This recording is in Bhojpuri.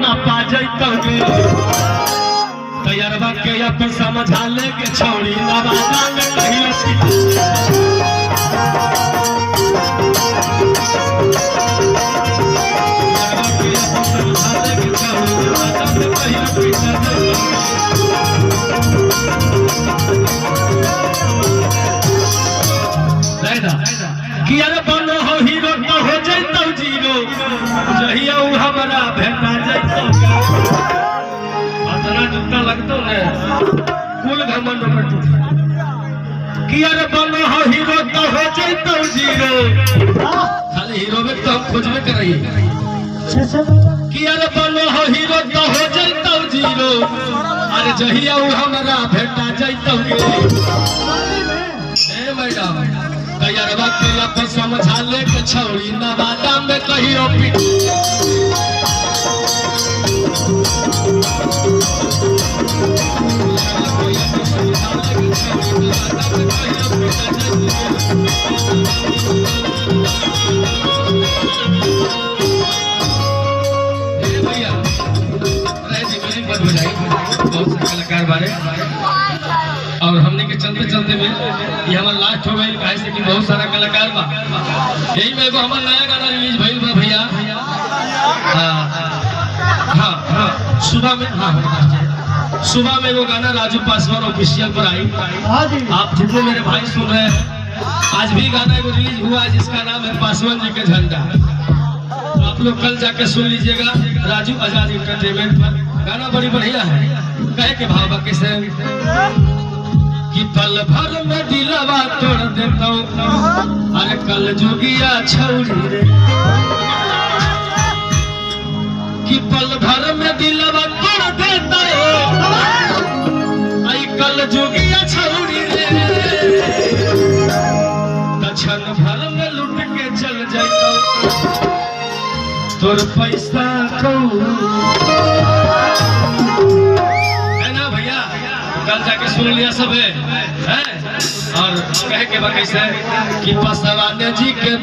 ना पा जैतोगे तैयारवा के अपन समझा लेके छोड़ी नवादा में कहियो कि अरे बनो हो हीरो तो हो जैतौ जीरो जहिया उ हमरा भेटा जैतौ अतना जुत्ता लगतो है कुल घमंड में टूट कि अरे बनो हो हीरो तो हो जैतौ जीरो खाली हीरो में तो हम खोजबे करई कि अरे बनो हो हीरो तो हो जैतौ जीरो अरे जहिया उ हमरा भेटा जैतौ गे ए मैडम तैयारवा के अपन समझा लेके छोड़ी नवादा में कहियो भैया बहुत से कलाकार बारे और हमने के चलते चलते में ये हमारा लास्ट हो गई काहे से कि बहुत सारा कलाकार बा यही में एगो हमारा नया गाना रिलीज भइल बा भैया हाँ सुबह में वो गाना राजू पासवान ऑफिशियल पर आई आप जितने मेरे भाई सुन रहे हैं आज भी गाना एगो रिलीज हुआ है जिसका नाम है पासवान जी के झंडा तो आप लोग कल जाके सुन लीजिएगा राजू आजाद एंटरटेनमेंट पर गाना बड़ी बढ़िया है कहे के भाव कैसे कि पल भर में दिलवा तोड़ देता अरे कल जोगिया छौरी रे कि पल भर में दिलवा तोड़ देता आई कल जोगिया छौरी रे क्षण भर में लुट के चल जाता तोर पैसा है ना भैया कल जाके सुन लिया सब है और कहे के कैसे कि पसवाने जी के